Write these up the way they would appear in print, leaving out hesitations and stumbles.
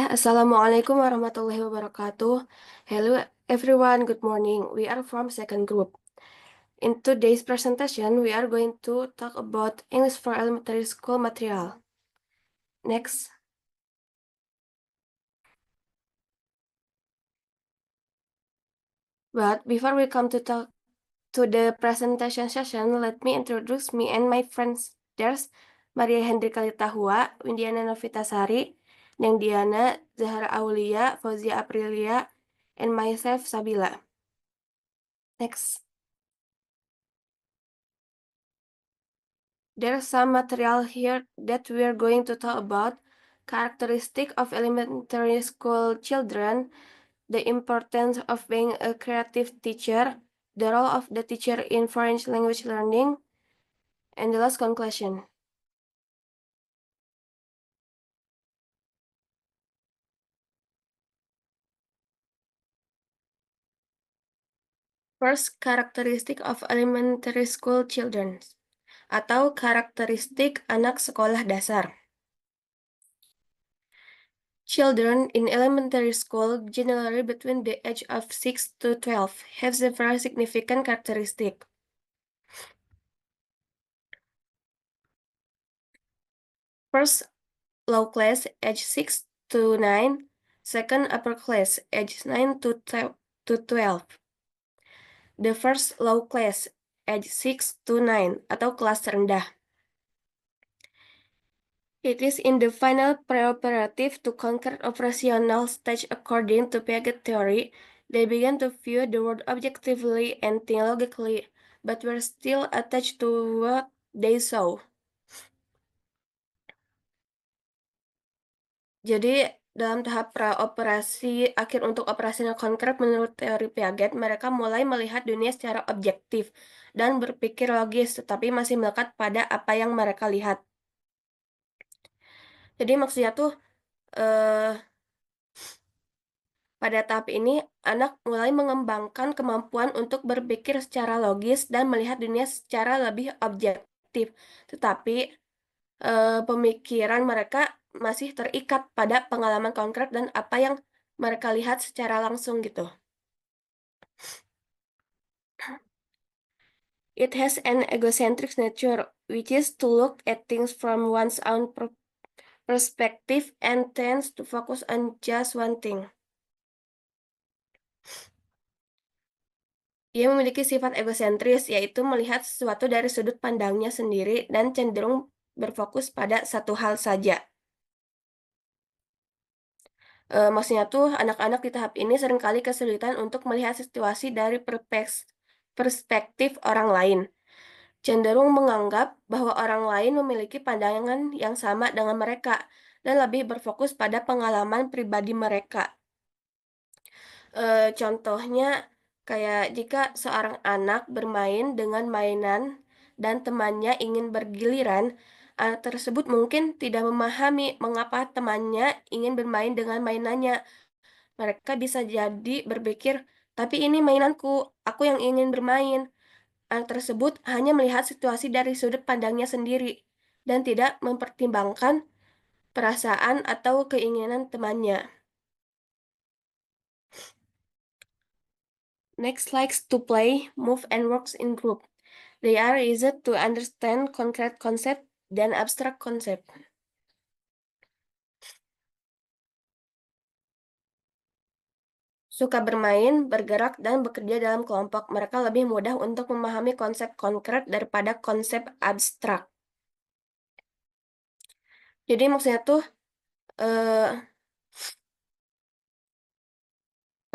Assalamualaikum warahmatullahi wabarakatuh. Hello everyone, good morning. We are from second group. In today's presentation, we are going to talk about English for elementary school material. Next. But before we come to talk to the presentation session, let me introduce me and my friends. There's Maria Hendrika Litahua, Windiana Novitasari, Neng Diana, Zahra Aulia, Fauzia Aprilia, and myself, Sabila. Next. There's some material here that we're going to talk about. Characteristic of elementary school children, the importance of being a creative teacher, the role of the teacher in foreign language learning, and the last conclusion. First, characteristic of elementary school children, atau karakteristik anak sekolah dasar. Children in elementary school, generally between the age of 6 to 12, have several significant characteristics. First, low class, age 6 to 9. Second, upper class, age 9 to 12. The first low class, age 6 to 9, atau kelas rendah. It is in the final preoperative to conquer operational stage according to Piaget theory. They began to view the world objectively and theologically, but were still attached to what they saw. Jadi, dalam tahap praoperasi akhir untuk operasional konkret menurut teori Piaget, mereka mulai melihat dunia secara objektif dan berpikir logis, tetapi masih melekat pada apa yang mereka lihat. Jadi maksudnya tuh, pada tahap ini, anak mulai mengembangkan kemampuan untuk berpikir secara logis dan melihat dunia secara lebih objektif. Tetapi, pemikiran mereka masih terikat pada pengalaman konkret dan apa yang mereka lihat secara langsung gitu. It has an egocentric nature, which is to look at things from one's own perspective and tends to focus on just one thing. Ia memiliki sifat egosentris, yaitu melihat sesuatu dari sudut pandangnya sendiri dan cenderung berfokus pada satu hal saja. Maksudnya tuh anak-anak di tahap ini seringkali kesulitan untuk melihat situasi dari perspektif orang lain. Cenderung menganggap bahwa orang lain memiliki pandangan yang sama dengan mereka dan lebih berfokus pada pengalaman pribadi mereka. Contohnya kayak jika seorang anak bermain dengan mainan dan temannya ingin bergiliran, anak tersebut mungkin tidak memahami mengapa temannya ingin bermain dengan mainannya. Mereka bisa jadi berpikir, "Tapi ini mainanku, aku yang ingin bermain." Anak tersebut hanya melihat situasi dari sudut pandangnya sendiri dan tidak mempertimbangkan perasaan atau keinginan temannya. Next likes to play, move, and works in group. They are easy to understand concrete concept dan abstract concept. Suka bermain, bergerak, dan bekerja dalam kelompok. Mereka lebih mudah untuk memahami konsep konkret daripada konsep abstrak. Jadi maksudnya tuh eh,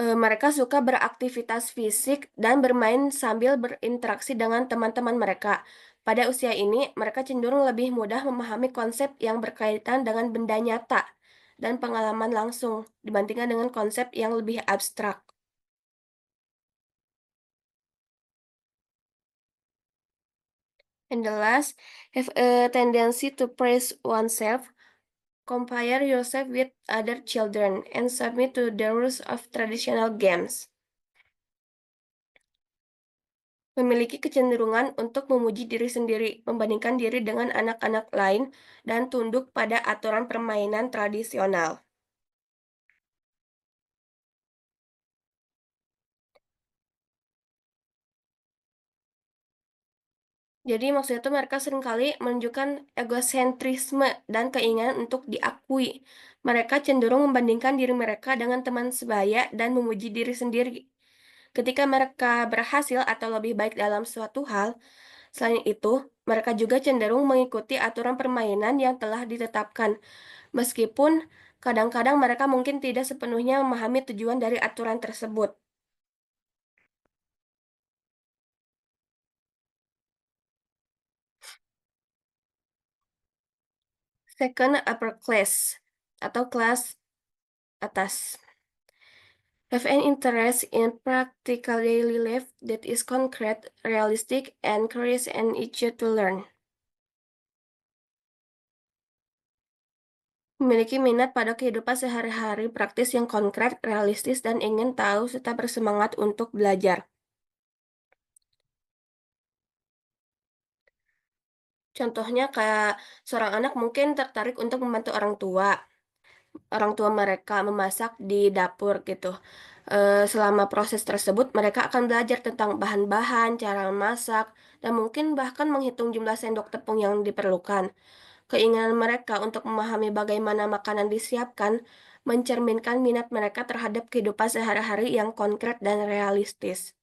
mereka suka beraktivitas fisik dan bermain sambil berinteraksi dengan teman-teman mereka. Pada usia ini, mereka cenderung lebih mudah memahami konsep yang berkaitan dengan benda nyata dan pengalaman langsung dibandingkan dengan konsep yang lebih abstrak. And the last, have a tendency to praise oneself, compare yourself with other children, and submit to the rules of traditional games. Memiliki kecenderungan untuk memuji diri sendiri, membandingkan diri dengan anak-anak lain, dan tunduk pada aturan permainan tradisional. Jadi maksudnya tuh mereka seringkali menunjukkan egosentrisme dan keinginan untuk diakui. Mereka cenderung membandingkan diri mereka dengan teman sebaya dan memuji diri sendiri. Ketika mereka berhasil atau lebih baik dalam suatu hal, selain itu, mereka juga cenderung mengikuti aturan permainan yang telah ditetapkan, meskipun kadang-kadang mereka mungkin tidak sepenuhnya memahami tujuan dari aturan tersebut. Second, upper class atau kelas atas. Have an interest in practical daily life that is concrete, realistic, and curious and eager to learn. Memiliki minat pada kehidupan sehari-hari praktis yang konkret, realistis, dan ingin tahu serta bersemangat untuk belajar. Contohnya kayak seorang anak mungkin tertarik untuk membantu orang tua mereka memasak di dapur gitu. Selama proses tersebut mereka akan belajar tentang bahan-bahan, cara memasak, dan mungkin bahkan menghitung jumlah sendok tepung yang diperlukan. Keinginan mereka untuk memahami bagaimana makanan disiapkan mencerminkan minat mereka terhadap kehidupan sehari-hari yang konkret dan realistis.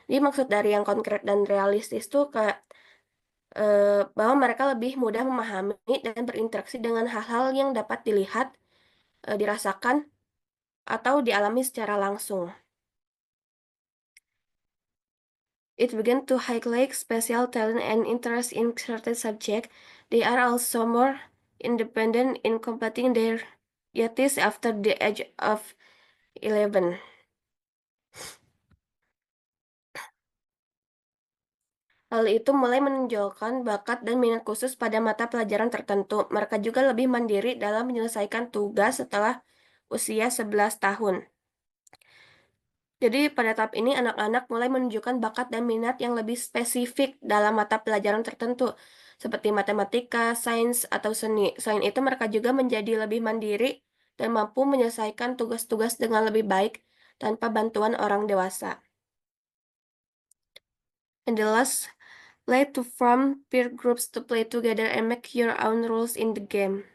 Jadi maksud dari yang konkret dan realistis tuh kayak bahwa mereka lebih mudah memahami dan berinteraksi dengan hal-hal yang dapat dilihat, dirasakan, atau dialami secara langsung. It began to highlight special talent and interest in certain subject. They are also more independent in completing their duties after the age of 11. Hal itu mulai menonjolkan bakat dan minat khusus pada mata pelajaran tertentu. Mereka juga lebih mandiri dalam menyelesaikan tugas setelah usia 11 tahun. Jadi pada tahap ini anak-anak mulai menunjukkan bakat dan minat yang lebih spesifik dalam mata pelajaran tertentu, seperti matematika, sains, atau seni. Selain itu mereka juga menjadi lebih mandiri dan mampu menyelesaikan tugas-tugas dengan lebih baik tanpa bantuan orang dewasa. And the last, lead to form peer groups to play together and make your own rules in the game.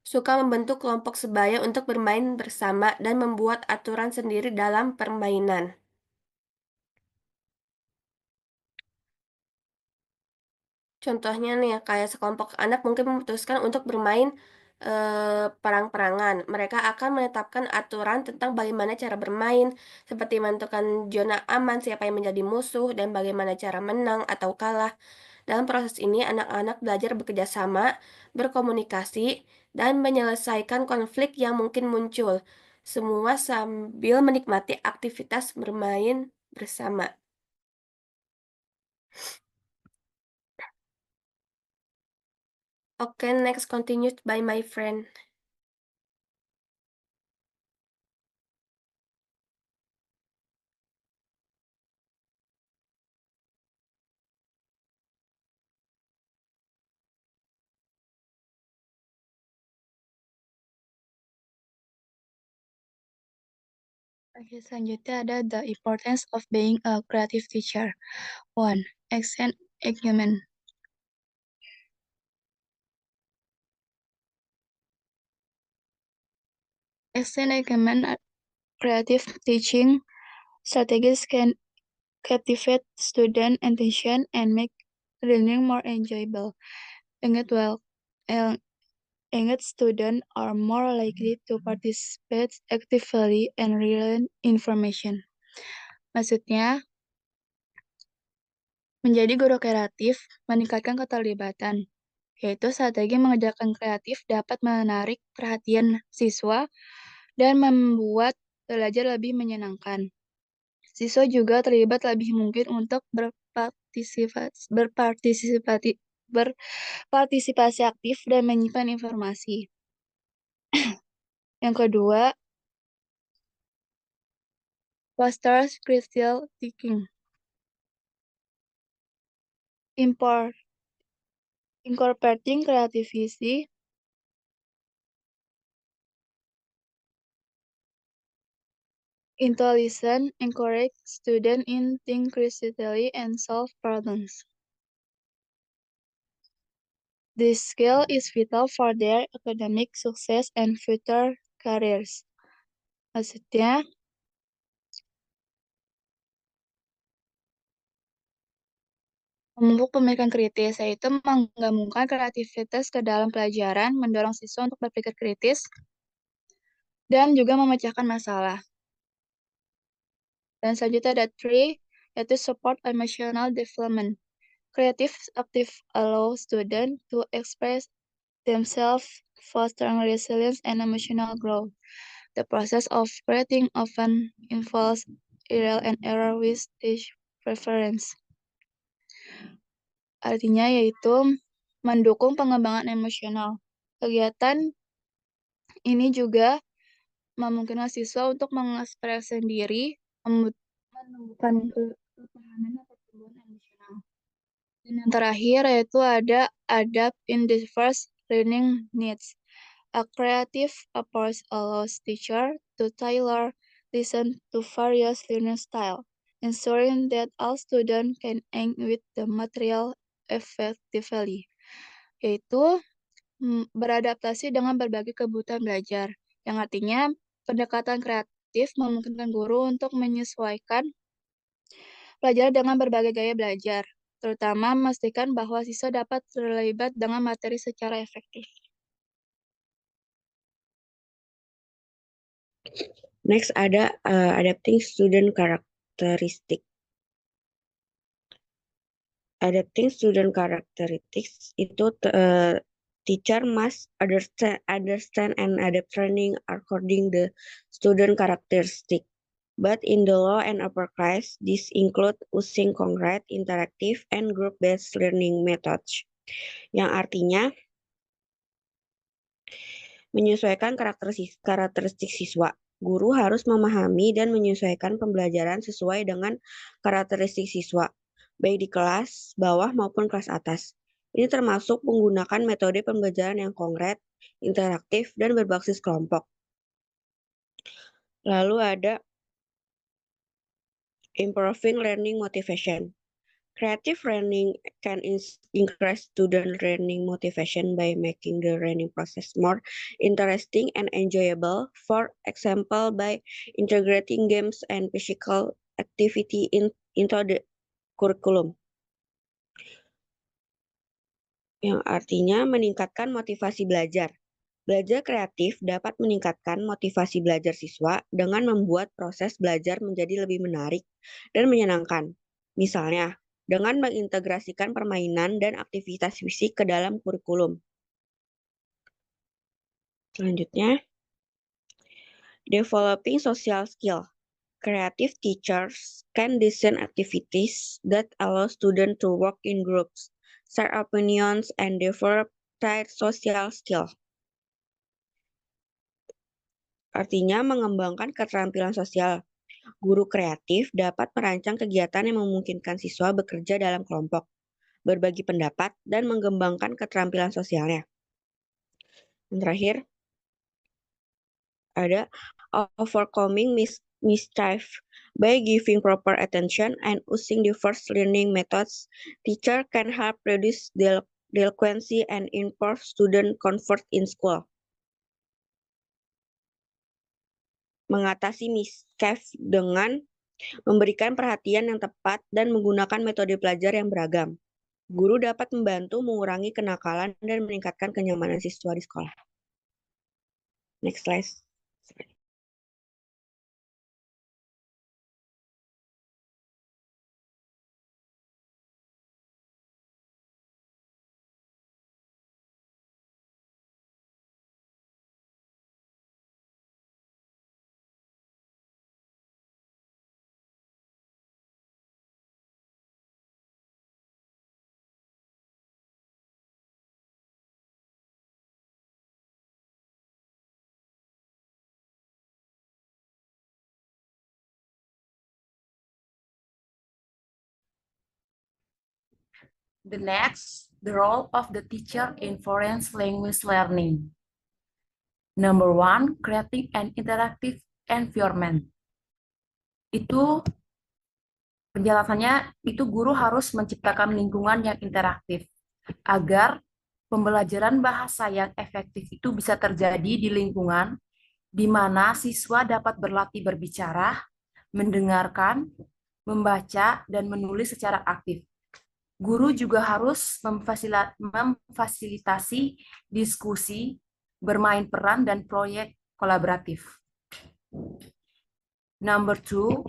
Suka membentuk kelompok sebaya untuk bermain bersama dan membuat aturan sendiri dalam permainan. Contohnya nih ya, kayak sekelompok anak mungkin memutuskan untuk bermain perang-perangan. Mereka akan menetapkan aturan tentang bagaimana cara bermain, seperti menentukan zona aman, siapa yang menjadi musuh, dan bagaimana cara menang atau kalah. Dalam proses ini, anak-anak belajar bekerja sama, berkomunikasi, dan menyelesaikan konflik yang mungkin muncul. Semua sambil menikmati aktivitas bermain bersama. Okay, next continued by my friend. Oke, selanjutnya ada the importance of being a creative teacher. One, accent acumen. Accent acumen, creative teaching strategies can captivate student attention and make learning more enjoyable. Engaged well, en- engaged students are more likely to participate actively and relearn information. Maksudnya, menjadi guru kreatif meningkatkan keterlibatan, yaitu strategi mengerjakan kreatif dapat menarik perhatian siswa dan membuat belajar lebih menyenangkan. Siswa juga terlibat lebih mungkin untuk berpartisipasi aktif dan menyimpan informasi. Yang kedua, fosters critical thinking. Impor- Incorporating creativity Intelligence encourage students in think critically and solve problems. This skill is vital for their academic success and future careers. Maksudnya, memupuk pemikiran kritis, yaitu menggabungkan kreativitas ke dalam pelajaran, mendorong siswa untuk berpikir kritis, dan juga memecahkan masalah. Dan selanjutnya ada three, yaitu support emotional development. Creative active allow students to express themselves, fostering resilience and emotional growth. The process of creating often involves trial and error with stage preference. Artinya yaitu mendukung pengembangan emosional. Kegiatan ini juga memungkinkan siswa untuk mengekspresikan diri, menumbuhkan kepahaman atau pertumbuhan emosional. Dan yang terakhir yaitu ada adapt in diverse learning needs. A creative approach allows teacher to tailor listen to various learning style, ensuring that all students can engage with the material effectively. Yaitu beradaptasi dengan berbagai kebutuhan belajar, yang artinya pendekatan kreatif memungkinkan guru untuk menyesuaikan pelajaran dengan berbagai gaya belajar, terutama memastikan bahwa siswa dapat terlibat dengan materi secara efektif. Next ada adapting student characteristic. Adapting student characteristics itu teacher must understand and adapt training according the student characteristic. But in the low and upper class, this include using concrete, interactive, and group-based learning methods. Yang artinya menyesuaikan karakteristik siswa. Guru harus memahami dan menyesuaikan pembelajaran sesuai dengan karakteristik siswa, baik di kelas bawah maupun kelas atas. Ini termasuk menggunakan metode pembelajaran yang konkret, interaktif, dan berbasis kelompok. Lalu ada improving learning motivation. Creative learning can increase student learning motivation by making the learning process more interesting and enjoyable. For example, by integrating games and physical activity into the curriculum. Yang artinya meningkatkan motivasi belajar. Belajar kreatif dapat meningkatkan motivasi belajar siswa dengan membuat proses belajar menjadi lebih menarik dan menyenangkan. Misalnya, dengan mengintegrasikan permainan dan aktivitas fisik ke dalam kurikulum. Selanjutnya, developing social skill. Creative teachers can design activities that allow students to work in groups, share opinions, and develop their social skill. Artinya mengembangkan keterampilan sosial. Guru kreatif dapat merancang kegiatan yang memungkinkan siswa bekerja dalam kelompok, berbagi pendapat, dan mengembangkan keterampilan sosialnya. Yang terakhir, ada overcoming mischief. By giving proper attention and using diverse learning methods, teacher can help reduce delinquency and improve student comfort in school. Mengatasi mischief dengan memberikan perhatian yang tepat dan menggunakan metode belajar yang beragam. Guru dapat membantu mengurangi kenakalan dan meningkatkan kenyamanan siswa di sekolah. Next slide. The next, the role of the teacher in foreign language learning. Number one, creating an interactive environment. itu penjelasannya itu guru harus menciptakan lingkungan yang interaktif agar pembelajaran bahasa yang efektif itu bisa terjadi di lingkungan di mana siswa dapat berlatih berbicara, mendengarkan, membaca, dan menulis secara aktif. Guru juga harus memfasilitasi diskusi, bermain peran, dan proyek kolaboratif. Number 2,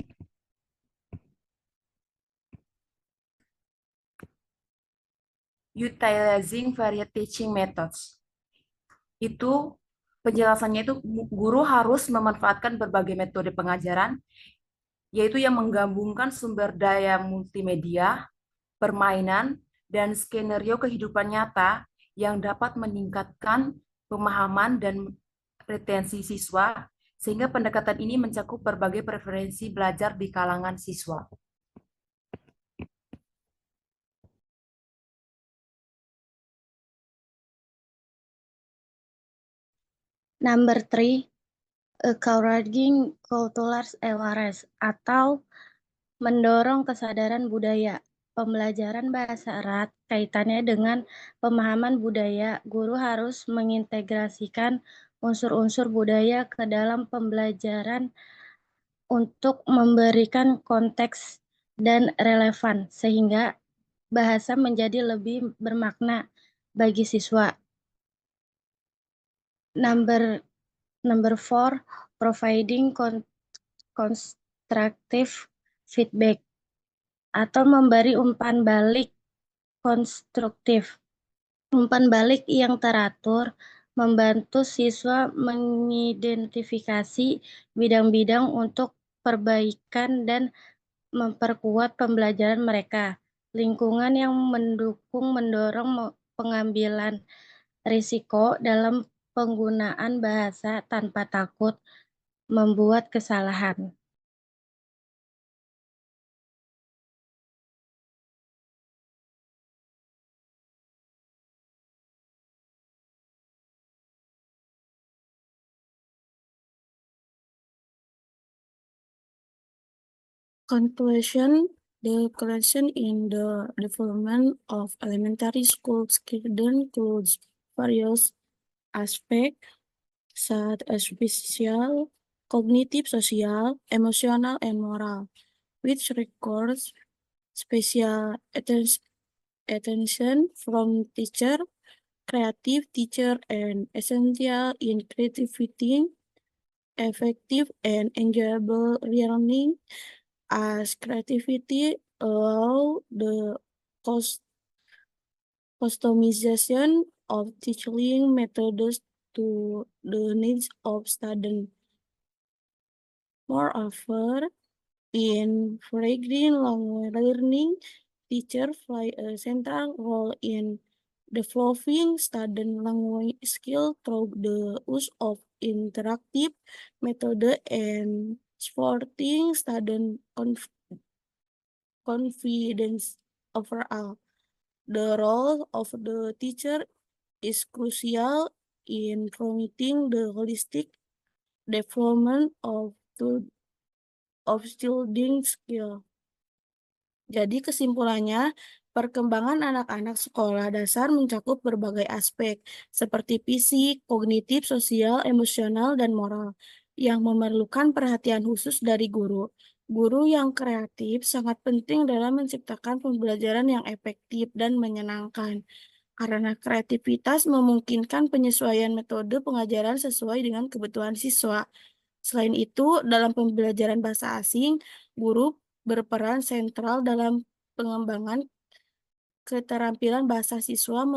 utilizing various teaching methods. Itu penjelasannya itu guru harus memanfaatkan berbagai metode pengajaran, yaitu yang menggabungkan sumber daya multimedia, permainan, dan skenario kehidupan nyata yang dapat meningkatkan pemahaman dan retensi siswa, sehingga pendekatan ini mencakup berbagai preferensi belajar di kalangan siswa. Number 3, encouraging cultural awareness atau mendorong kesadaran budaya. Pembelajaran bahasa erat kaitannya dengan pemahaman budaya. Guru harus mengintegrasikan unsur-unsur budaya ke dalam pembelajaran untuk memberikan konteks dan relevan sehingga bahasa menjadi lebih bermakna bagi siswa. Number 4, providing constructive feedback atau memberi umpan balik konstruktif. Umpan balik yang teratur membantu siswa mengidentifikasi bidang-bidang untuk perbaikan dan memperkuat pembelajaran mereka. Lingkungan yang mendorong pengambilan risiko dalam penggunaan bahasa tanpa takut membuat kesalahan. Conclusion: the collection in the development of elementary school children includes various aspects such as physical, cognitive, social, emotional, and moral, which requires special attention from teacher, creative teacher, and essential in creativity, effective and enjoyable learning, as creativity allow the customization of teaching methods to the needs of students. Moreover, in furthering language learning, teachers play a central role in developing student language skills through the use of interactive methods and supporting student confidence overall. The role of the teacher is crucial in promoting the holistic development of student skill. Jadi kesimpulannya, perkembangan anak-anak sekolah dasar mencakup berbagai aspek seperti fisik, kognitif, sosial, emosional, dan moral yang memerlukan perhatian khusus dari guru. Guru yang kreatif sangat penting dalam menciptakan pembelajaran yang efektif dan menyenangkan, karena kreativitas memungkinkan penyesuaian metode pengajaran sesuai dengan kebutuhan siswa. Selain itu, dalam pembelajaran bahasa asing, guru berperan sentral dalam pengembangan keterampilan bahasa siswa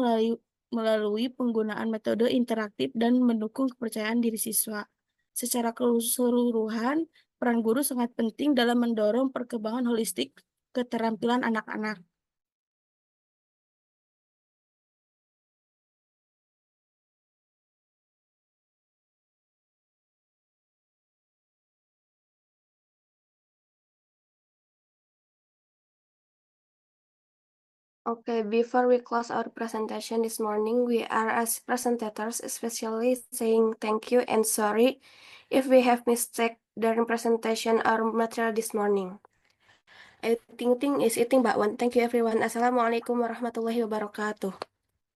melalui penggunaan metode interaktif dan mendukung kepercayaan diri siswa. Secara keseluruhan, peran guru sangat penting dalam mendorong perkembangan holistik keterampilan anak-anak. Okay, before we close our presentation this morning, we are as presenters especially saying thank you and sorry if we have their presentation or material this morning. I think is eating bakwan. Thank you everyone. Assalamualaikum warahmatullahi wabarakatuh.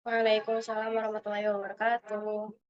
Waalaikumsalam warahmatullahi wabarakatuh.